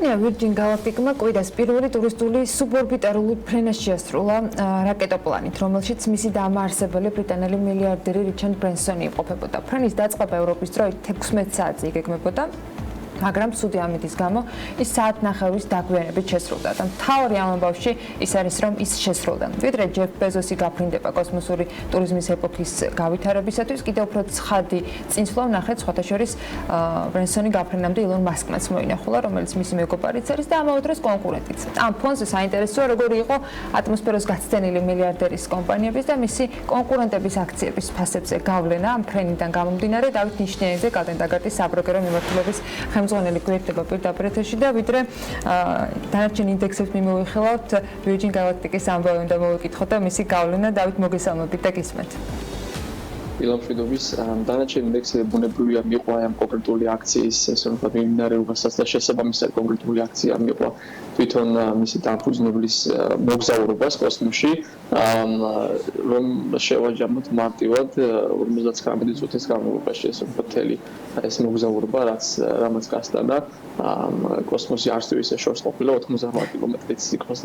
კომპანია Virgin Galactic-მა კვირას პირველი ტურისტული სუბორბიტალური ფრენა შეასრულა რაკეტოპლანით, რომელშიც მისი დამაარსებელი ბრიტანელი მილიარდერი რიჩარდ ბრენსონი იმყოფებოდა. ფრენის დაწყება ევროპის დროით 16 საათზე იგეგმებოდა, მაგრამ ცუდი ამიტის გამო ის საათნახევრის დაგვიანებით შესრულდა და მთავარი ამბავში ის არის, რომ ის შესრულდა. ვიდრე ჯეფ ბეზოსი გაფრინდება კოსმოსური ტურიზმის ეპოქის გავითარებისათვის, კიდევ უფრო ცხადი წინსვლა ვნახეთ სხვათა შორის ბრენსონი გაფრინამდე ილონ მასკმაც მოინახულა, რომელიც მისი მეგობარიც არის და ამავე დროს კონკურენტიც. ამ ფონზე საინტერესოა, როგორი იყო ატმოსფეროს გაცდენილი მილიარდერის კომპანიების და მისი კონკურენტების აქციების ფასებზე გავლენა ამ ფრენიდან გამომდინარე. დავით ნიშნიანიძე კალდენდაგარტის საბროკერო მიმართულების ხელმძღვანელი გვერდება პირდაპირ ეთერში და ვიდრე დანარჩენ ინდექსებს მიმოვიხილავთ, Virgin Galactic-ის ამბავი უნდა მოვიკითხოთ და მისი გავლენა. დავით, მოგესალმებით და გისმენთ. Ილამშვიდობის დანარჩენ ინდექსები ბუნებრივია მიყვა ამ კონკრეტული აქციის ესე ვთქვათ მიმდინარეობასაც და შესაბამისად კონკრეტული აქცია მიყვა თვითონ მისი დამფუძნებლის მოგზაურობას კოსმოსში, რომ შევაჯამოთ მარტივად 59 წუთის განმავლობაში ესე ვთქვათ მთელი ეს მოგზაურობა, რამაც გასტანა კოსმოსი არც თუ ისე შორს ყოფილა 90 კილომეტრით სიახლოვეს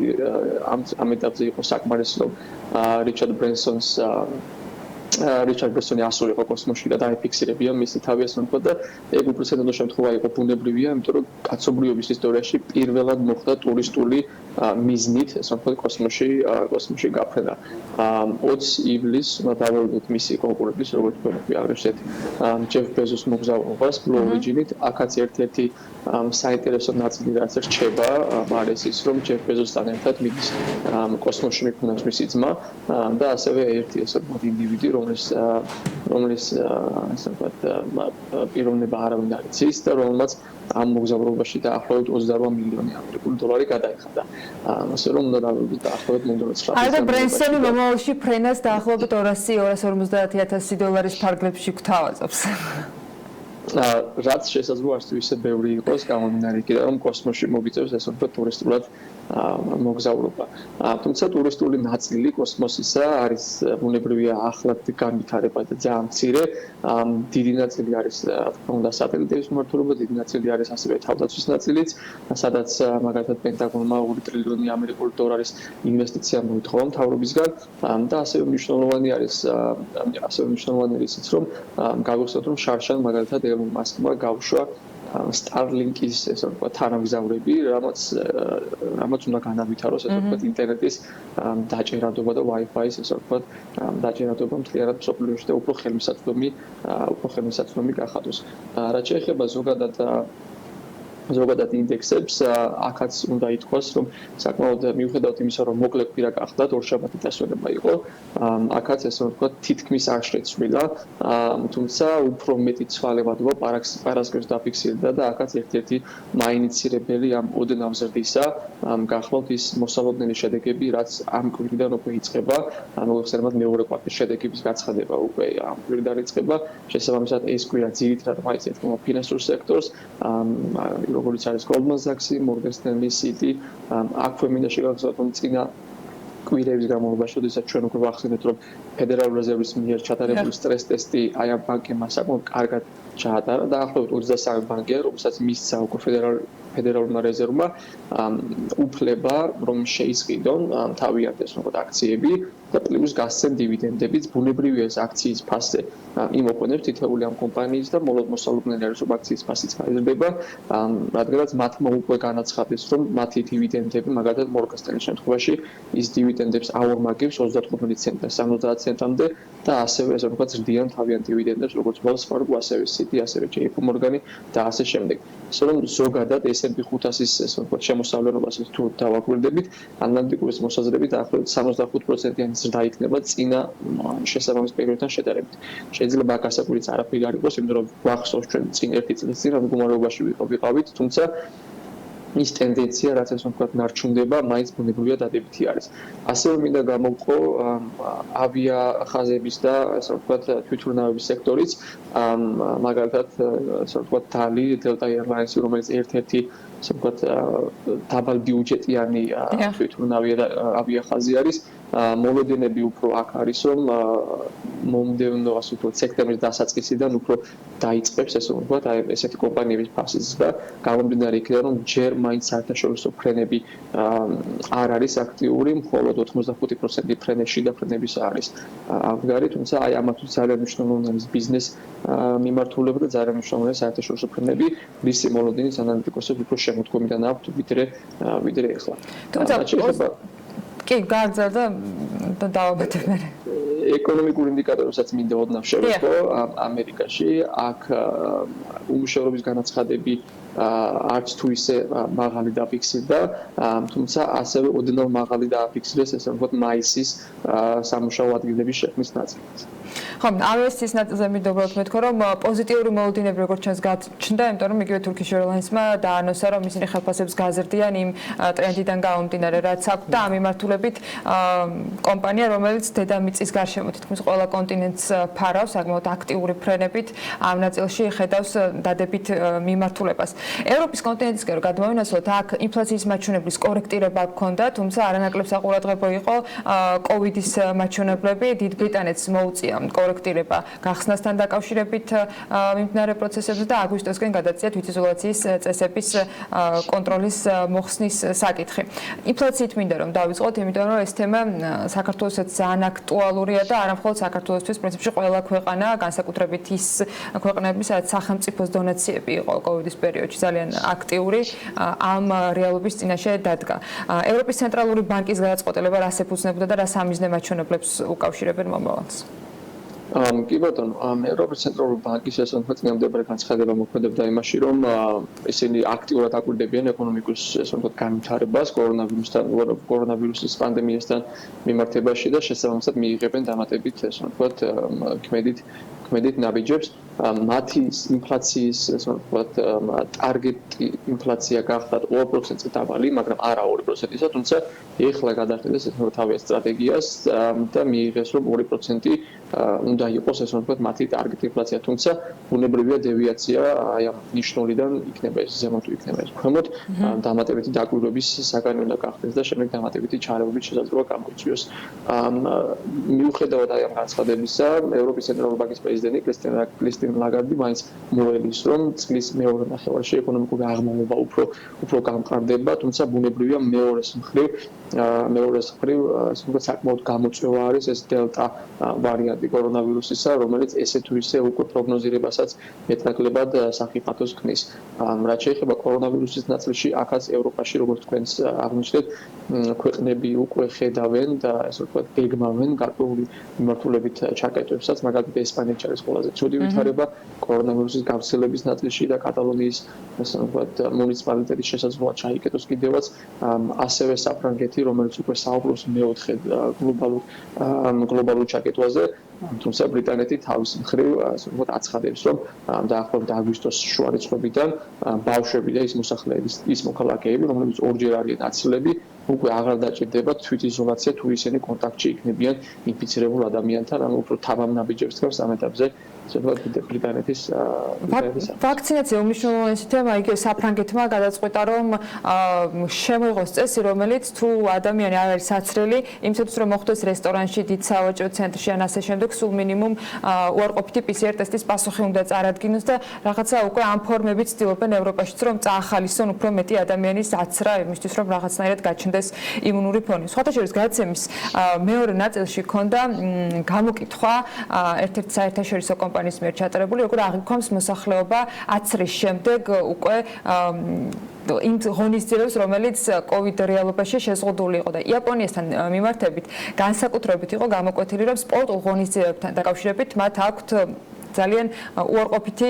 ამ ეტაპზე იყო საკმარისი, რომ რიჩარდ ბრენსონს რიჩარდ ბრენსონი ასულიყო კოსმოსში და დაიფიქსირებია მისი თავი ასე ვთქვათ და ეგ უპრეცედენტო შემთხვევა იყო ბუნებრივია, იმიტომ რომ კაცობრიობის ისტორიაში პირველად მოხდა ტურისტული მიზნით ასე ვთქვათ კოსმოსში გაფრენა. 20 ივლისს უნდა დავაუბრუნოთ მისი კონკურენტის, როგორც თქვი აღნიშნეთ, ჯეფ ბეზოს მოგზაურობას Blue Origin-ით. აქაც ერთ-ერთი საინტერესო ნაწილი რაც რჩება, არის ის, რომ ჯეფ ბეზოსთან ერთად მიდის კოსმოსში მიქმნას მისი ძმა და ასევე ერთი ასე ვთქვათ ინდივიდი, რომლის ასე ვთქვათ პიროვნება არავინ არ იცის და რომელმაც ამ მოგზაურობაში დაახლოებით 28 მილიონი ამერიკული დოლარი გადაიხადა. ასე რომ უნდა დავუბრუნდეთ დაახლოებით 900. აი და ბრენსონი მომავალში ფრენას დაახლოებით 200-250,000 დოლარის ფარგლებში გვთავაზობს. რაც შესაძლოა არც თუ ისე ბევრი იყოს გამომდინარე იქიდან, რომ კოსმოსში მოგიწევს ესე ვთქვათ ტურისტულად მოგზაურობა. თუმცა ტურისტული ნაწილი კოსმოსისა არის ბუნებრივია ახლად განვითარება და ძალიან მცირე. დიდი ნაწილი არის რა თქმა უნდა სატელიტების მმართველობა, დიდი ნაწილი არის ასევე თავდაცვის ნაწილიც, სადაც მაგალითად პენტაგონმა 2 ტრილიონი ამერიკული დოლარის ინვესტიცია მოითხოვა მთავრობისგან და ასევე მნიშვნელოვანი არის ისიც, რომ გაგახსოვთ, რომ შარშან მაგალითად ელონ მასკმა გავუშვა Starlink-ის ესე ვთქვათ თანამგზავრები, რამაც უნდა განავითაროს ესე ვთქვათ ინტერნეტის დაჭერადობა და Wi-Fi-ის ესე ვთქვათ დაჭერადობა მთლიანად მსოფლიოში და უფრო ხელმისაწვდომი გახადოს. რაც შეეხება ზოგადად ინდექსებს, აქაც უნდა ითქვას, რომ საკმაოდ მიუხედავად იმისა, რომ მოკლე კვირა გახდათ, ორშაბათი დასვენება იყო, აქაც ესე ვთქვათ თითქმის არ შეცვლილა, თუმცა უფრო მეტი ცვალებადობა პარასკევს დაფიქსირდა და აქაც ერთ-ერთი მაინიცირებელი ამ ოდნავ ზრდისა გახლავთ ის მოსალოდნელი შედეგები, რაც ამ კვირიდან უკვე იწყება, მოგეხსენებათ მეორე კვარტის შედეგების გაცხადება უკვე ამ კვირიდან იწყება, შესაბამისად ეს კვირა ძირითადად მაინც ეთქმა ფინანსურ სექტორს, როგორც არის Goldman Sachs, Morgan Stanley, Citi, აქვე მინდა შეგახსოვოთ, რომ წინა კვირების განმავლობაში, როდესაც ჩვენ უკვე ვახსენეთ, რომ ფედერალური რეზერვის მიერ ჩატარებული სტრეს ტესტი აი ამ ბანკებმა საკმაოდ კარგად ჩაატარა, დაახლოებით 23 ბანკია, რომელსაც მისცა უკვე ფედერალურმა რეზერვმა უფლება, რომ შეისყიდონ თავიანთი ასე ვთქვათ აქციები და პლუს გასცენ დივიდენდებიც, ბუნებრივია ეს აქციის ფასზე იმოქმედებს თითოეული ამ კომპანიის და მოსალოდნელი არის, რომ აქციის ფასიც გაიზრდება, რადგანაც მათმა უკვე განაცხადეს, რომ მათი დივიდენდები, მაგალითად Morgan Stanley-ის შემთხვევაში, ის დივიდენდებს აორმაგებს 35 ცენტიდან 70 ცენტამდე და ასევე ასე ვთქვათ ზრდიან თავიანთ დივიდენდებს, როგორც Wells Fargo, ასევე Citi, ასევე JP Morgan და ასე შემდეგ. ასე რომ ზოგადად S&P 500-ის ასე ვთქვათ შემოსავლენობას თუ დავაკვირდებით, ანალიტიკურის მოსაზრებით დაახლოებით 65%-იანი ზრდა იქნება წინა შესაბამის პერიოდთან შედარებით. შეიძლება აქ ასაკურიც არაფერი არ იყოს, იმიტომ რომ გვახსოვს ჩვენ წინ ერთი წლის წინ რა მდგომარეობაში ვიყავით, თუმცა ის ტენდენცია, რაც ასე ვთქვათ, ნარჩუნდება, მაინც ბუნებრივია დადებითი არის. ასევე მინდა გამოვყო ავიახაზების და ასე ვთქვათ, თვითმფრინავების სექტორიც, მაგალითად, ასე ვთქვათ, Dali, Delta Airlines, რომელიც ერთ-ერთი ასე ვთქვათ, დაბალბიუჯეტიანი თვითმფრინავი ავიახაზი არის, მოლოდინები უფრო აქ არის, რომ მომდევნო ასე ვთქვათ, სექტემბრის დასაწყისიდან უფრო დაიწყებს ესე ვთქვათ, აი ესეთი კომპანიების ფასის ზრდა, გამომდინარე იქიდან, რომ ჯერ მაინც საერთაშორისო ფრენები არ არის აქტიური, მხოლოდ 85% ფრენებში და ფრენების არის აღდგარი, თუმცა აი ამათვის ძალიან მნიშვნელოვანი არის ბიზნეს მიმართულება და ძალიან მნიშვნელოვანია საერთაშორისო ფრენები, რის მოლოდინის ანალიტიკოსებს უფრო შემოდგომიდან აქვთ ვიდრე ახლა. თუმცა კი გააგრძელდა და დავაბეთებ მე. ეკონომიკურ ინდიკატორებსაც მინდა ოდნავ შევეხო ამერიკაში, აქ უმუშევრობის განაცხადები არც თუ ისე მაღალი დაფიქსირდა, თუმცა ასევე ოდნავ მაღალი დააფიქსირეს ესე ვთქვათ მაისის სამუშაო ადგილების შექმნის ნაწილად. ხო, AWS-ის ნაწილზე მინდა უბრალოდ მეთქვა, რომ პოზიტიური მოლოდინები როგორც ჩანს გაჩნდა, იმიტომ რომ იგივე Turkish Airlines-მა დაანონსა, რომ ისინი ხელფასებს გაზრდიან იმ ტრენდიდან გამომდინარე, რაც აქვს და ამ მიმართულებით კომპანია, რომელიც დედამიწის გარშემო თითქმის ყველა კონტინენტს ფარავს, საკმაოდ აქტიური ფრენებით ამ ნაწილში ხედავს დადებით მიმართულებას. ევროპის კონტინენტისკენ რო გადმოვინაცვლოთ, აქ ინფლაციის მაჩვენებლის კორექტირება გქონდა, თუმცა არანაკლებ საყურადღებო იყო კოვიდის მაჩვენებლები, დიდ ბრიტანეთს მოუწია კორექტირება გახსნასთან დაკავშირებით მიმდინარე პროცესებზე და აგვისტოსკენ გადაწია თვითიზოლაციის წესების კონტროლის მოხსნის საკითხი. ინფლაციით მინდა რომ დავიწყოთ, იმიტომ რომ ეს თემა საქართველოსაც ძალიან აქტუალურია და არა მხოლოდ საქართველოსთვის, პრინციპში ყველა ქვეყანა, განსაკუთრებით ის ქვეყნები, სადაც სახელმწიფოს დონაციები იყო კოვიდის პერიოდში ძალიან აქტიური ამ რეალობის წინაშე დადგა. ევროპის ცენტრალური ბანკის გადაწყვეტილება რას ეფუძნებოდა და რა სამიზნე მაჩვენებლებს უკავშირებენ მომავალს? კი ბატონო, ევროპის ცენტრალური ბანკის ესე ვთქვათ, წინამდებარე განცხადება მოქმედებდა იმაში, რომ ისინი აქტიურად აკვირდებიან ეკონომიკის ესე ვთქვათ განვითარებას კორონავირუსის პანდემიასთან მიმართებაში და შესაბამისად მიიღებენ დამატებით ესე ვთქვათ ქმედით ნაბიჯებს. მათი ინფლაციის ესე ვთქვათ ტარგეტი ინფლაცია გახდათ 2%-ზე დაბალი, მაგრამ არა 2%-ისა, თუმცა ეხლა გადახედეს ესე ვთქვათ თავის სტრატეგიას და მიიღეს რომ 2% უნდა იყოს ესე ვთქვათ მათი ტარგეტი ინფლაცია, თუმცა ბუნებრივია დევიაცია აი ამ ნიშნულიდან იქნება ეს ზემოთ თუ იქნება ეს ქვემოთ, დამატებითი დაკვირვების საგანი უნდა გახდეს და შემდეგ დამატებითი ჩარევების შესაძლებლობა გამოიწვიოს. მიუხედავად აი ამ განცხადებისა, ევროპის ცენტრალური ბანკის პრეზიდენტი კრისტინ ლაგარდი მაინც მოელის, რომ წლის მეორე ნახევარში ეკონომიკური აღმავლობა უფრო გამყარდება, თუმცა ბუნებრივია მეორეს მხრივ საკმაოდ გამოწვევა არის ეს დელტა ვარიანტი კორონავირუსისა, რომელიც ესე თუ ისე უკვე პროგნოზირებასაც მეტნაკლებად სახიფათოს ქმნის. რაც შეეხება კორონავირუსის ნაწილში, აქაც ევროპაში, როგორც თქვენს აღნიშნეთ, ქვეყნები უკვე ხედავენ და ესე ვთქვათ, გეგმავენ გარკვეული მიმართულებით ჩაკეტვებსაც, მაგალითად ესპანეთში არის ყველაზე ცუდი ვითარება კორონავირუსის გავრცელების ნაწილში და კატალონიის ესე ვთქვათ, მუნიციპალიტეტის შესაძლებლობა ჩაიკეტოს კიდევაც, ასევე საფრანგეთი, რომელიც უკვე საუბრობს მეოთხე გლობალურ ჩაკეტვაზე, თუმცა ბრიტანეთი თავის მხრივ ასე ვთქვათ აცხადებს, რომ დაახლოებით აგვისტოს შუა რიცხვებიდან ბავშვები და ის მოსახლეების ის მოქალაქეები, რომლებიც ორჯერ არიან აცილები, უკვე აღარ დაჭირდება თვითიზოლაცია თუ ისინი კონტაქტში იქნებიან ინფიცირებულ ადამიანთან, ანუ უფრო თამამ ნაბიჯებს დგას ამ ეტაპზე ბრიტანეთის ვაქცინაცია უმნიშვნელოვანესი თემა, იგივე საფრანგეთმა გადაწყვეტა, რომ შემოიღოს წესი, რომელიც თუ ადამიანი არ არის საცრელი, იმისათვის რომ მოხვდეს რესტორანში, დიდ სავაჭრო ცენტრში ან ასე შემდეგ, სულ მინიმუმ უარყოფითი PCR ტესტის პასუხი უნდა წარადგინოს და რაღაცა უკვე ამ ფორმებით ცდილობენ ევროპაშიც, რომ წაახალისონ უფრო მეტი ადამიანის აცრა, იმისთვის რომ რაღაცნაირად გაჩნდეს იმუნური ფონი. სხვათა შორის გადაცემის მეორე ნაწილში ქონდა გამოკითხვა ერთ-ერთ საერთაშორისო კომპანიის მიერ ჩატარებული, როგორ აღიქვამს მოსახლეობა აცრის შემდეგ უკვე იმ ღონისძიებებს, რომელიც COVID რეალობაში შეზღუდული იყო და იაპონიასთან მიმართებით განსაკუთრებით იყო გამოკვეთილი, რომ სპორტულ ღონისძიებებთან დაკავშირებით მათ აქვთ ძალიან უარყოფითი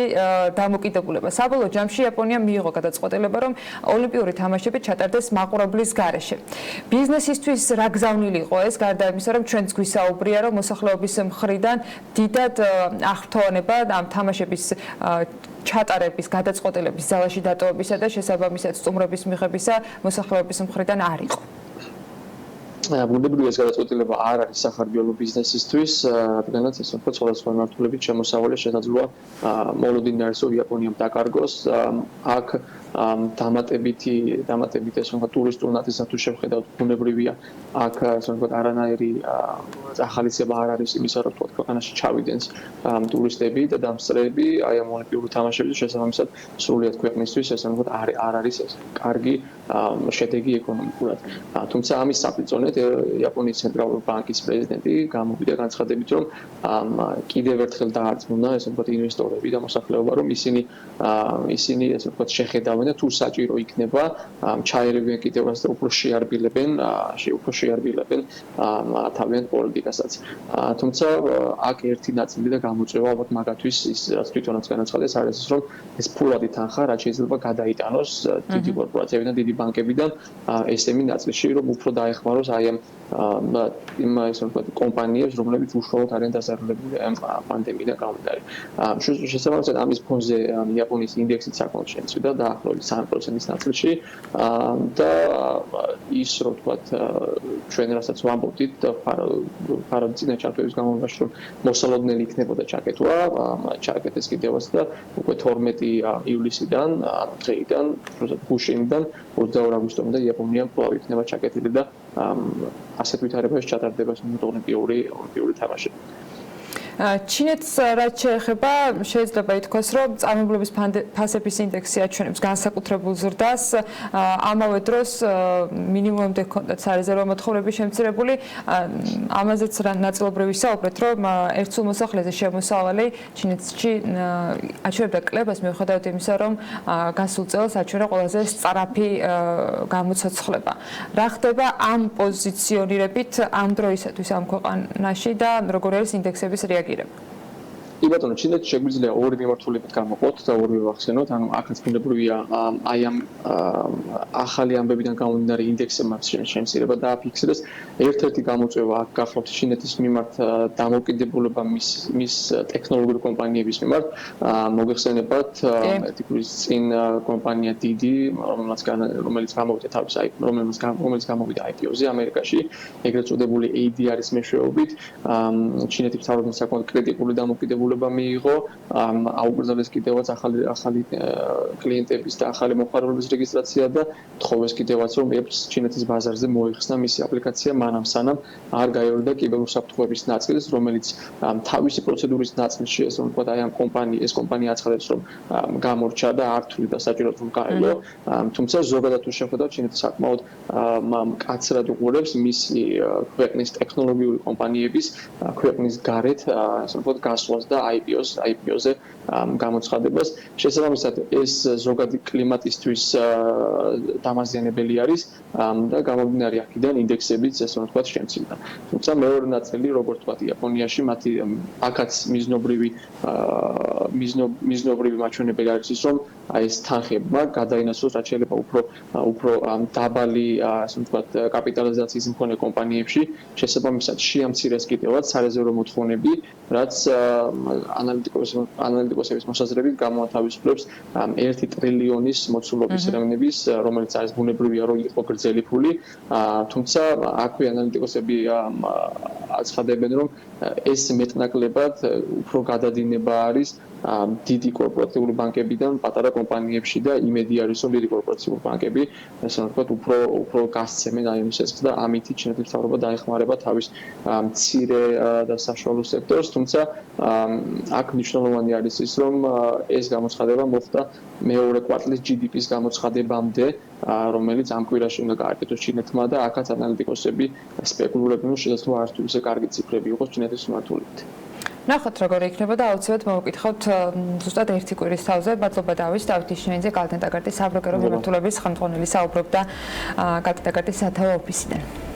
დამოკიდებულება. საბოლოო ჯამში იაპონია მიიღო გადაწყვეტილება, რომ ოლიმპიური თამაშები ჩატარდეს მაყურებლის გარეშე. ბიზნესისთვის რა გზავნილი იყო ეს, გარდა იმისა, რომ ჩვენც გვისაუბრია, რომ მოსახლეობის მხრიდან დიდად აღფრთოვანება ამ თამაშების ჩატარების გადაწყვეტილების ზალაში დატოვებისა და შესაბამისად სტუმრების მიღებისა მოსახლეობის მხრიდან არ იყო. ბუნებრივი ეს გადაწყვეტილება არ არის სახარბიელო ბიზნესისთვის, რადგანაც ეს უფრო სხვადასხვა მიმართულებით შემოსავალი შესაძლოა მოლოდინი არის, რომ იაპონიამ დაკარგოს აქ დამატებით ეს ვთქვათ ტურისტულ ნაწილსაც შევხედავთ ბუნებრივია აქ ასე ვთქვათ არანაირი ახალისება არ არის იმისა რომ ვთქვათ ქვეყანაში ჩავიდენს ტურისტები და დამსწრეები აი ამ ოლიმპიური თამაშების შესაბამისად სრულიად ქვეყნისთვის ესე ვთქვათ არ არის ეს კარგი შედეგი ეკონომიკურად თუმცა ამის საფუძვლად იაპონიის ცენტრალური ბანკის პრეზიდენტი გამოვიდა განცხადებით რომ კიდევ ერთხელ დაარწმუნა ესე ვთქვათ ინვესტორები და მოსახლეობა რომ ისინი ესე ვთქვათ შეხედავენ და თუ საჭირო იქნება ჩაერევიან კიდევაც და უფრო შეარბილებენ თავიანთ პოლიტიკასაც. თუმცა აქ ერთი ნაწილი და გამოწვევა ალბათ მაგათვის ის რაც თვითონაც განაცხადეს არის ის რომ ეს ფულადი თანხა რაც შეიძლება გადაიტანოს დიდი კორპორაციებიდან, დიდი ბანკებიდან SME ნაწილში რომ უფრო დაეხმაროს აი იმ ისე ვთქვათ კომპანიებს რომლებიც უშუალოდ არიან დასახელებული ამ პანდემიიდან გამომდინარე. შესაბამისად ამის ფონზე იაპონიის ინდექსიც საკმაოდ შემცირდა და 3%-ის ნაწილში და ის რომ ვთქვათ ჩვენ რასაც ვამბობდით ფარად წინა ჩართვების განმავლობაში რომ მოსალოდნელი იქნებოდა ჩაკეტვა ჩაკეტეს კიდევაც და უკვე 12 ივლისიდან დღეიდან გუშინიდან 22 აგვისტომდე იაპონია კვლავ იქნება ჩაკეტილი და ასეთ ვითარებაში ჩატარდება ოლიმპიური თამაშები. ჩინეთს რაც შეეხება შეიძლება ითქვას რომ წარმოებლობის ფასების ინდექსი აჩვენებს განსაკუთრებულ ზრდას ამავე დროს მინიმუმამდე ჰქონდათ სარეზერვო მოთხოვნები შემცირებული ამაზეც ნაწილობრივ ვისაუბრეთ რომ ერთსულ მოსახლეზე შემოსავალი ჩინეთში აჩვენებდა კლებას მიუხედავად იმისა რომ გასულ წელს აჩვენა ყველაზე სწრაფი გამოცოცხლება რა ხდება ამ პოზიციონირებით ამ დროისათვის ამ ქვეყანაში და როგორ არის ინდექსების რეაგირება კი ბატონო, ჩინეთში შეგვიძლია ორი მიმართულებით გამოყოთ და ორივე ვახსენოთ, ანუ აქაც ბუნებრივია აი ამ ახალი ამბებიდან გამომდინარე ინდექსებმა შემცირება დააფიქსირეს. ერთ-ერთი გამოწვევა აქ გახლავთ ჩინეთის მიმართ დამოუკიდებულება მის ტექნოლოგიური კომპანიების მიმართ. მოგეხსენებათ, ერთი კვირის წინ კომპანია დიდი, რომელიც გამოვიდა IPO-ზე ამერიკაში, ეგრეთ წოდებული ADR-ის მეშვეობით, ჩინეთის მთავრობამ საკმაოდ კრიტიკული დამოუკიდებულება მიიღო აუკრძალეს კიდევაც ახალი კლიენტების და ახალი მოხარებების რეგისტრაცია და თხოვეს კიდევაც რომ ჩინეთის ბაზარზე მოიხსნა მისი აპლიკაცია მანამ სანამ არ გაიორდა კიბერუსაფრთხოების ნაწილს რომელიც თავისი პროცედურის ნაწილში ესე ვთქვათ აი ამ ეს კომპანია აცხადებს რომ გამორჩა და არ თვლიდა საჭიროდ რომ გაელო თუმცა ზოგადად თუ შევხედავთ ჩინეთი საკმაოდ მკაცრად უყურებს მისი ქვეყნის ტექნოლოგიური კომპანიების ქვეყნის გარეთ ასე ვთქვათ გასვლას და IPO-ზე გამოცხადებას. შესაბამისად, ეს ზოგადი კლიმატისთვის დამაზიანებელი არის და გამომდინარე აქედან ინდექსებიც ესე ვთქვათ შემცირდა. თუმცა მეორე ნაწილი, როგორც ვთქვათ, იაპონიაში მათი აქაც მიზნობრივი მაჩვენებელი არის ის, რომ აი ეს თანხებმა გადაინაცვლოს რაც შეიძლება უფრო დაბალი ასე ვთქვათ კაპიტალიზაციის მქონე კომპანიებში შესაბამისად შეამცირეს კიდევაც სარეზერვო მოთხოვნები, რაც ანალიტიკოსების მოსაზრებით გამოათავისუფლებს 1 ტრილიონის მოცულობის როვნების, რომელიც არის ბუნებრივია რომ იყო გრძელი ფული, თუმცა აქვე ანალიტიკოსები აცხადებენ რომ ეს მეტნაკლებად უფრო გადადინება არის დიდი კორპორატიული ბანკებიდან პატარა კომპანიებში და იმედი არის რომ დიდი კორპორატიული ბანკები ასე ვთქვათ უფრო გასცემენ აი ამ შესაძლებლობას და ამით ჩინეთის მთავრობა დაეხმარება თავის მცირე და საშუალო სექტორს თუმცა აქ მნიშვნელოვანი არის ის რომ ეს გამოცხადება მოხდა მეორე კვარტლის GDP-ის გამოცხადებამდე რომელიც ამ კვირაში უნდა გააკეთოს ჩინეთმა და აქაც ანალიტიკოსები სპეკულირებენ რომ შესაძლოა არ თუ ისე კარგი ციფრები იყოს ჩინეთის მიმართულებით ნახოთ როგორ იქნება და აუცილებლად მოვუკითხავთ ზუსტად ერთი კვირის თავზე მადლობა დავით შენიძე კალთენტაგარტის საბროკერო მიმართულების ხელმძღვანელი საუბრობდა კალთენტაგარტის სათავო ოფისიდან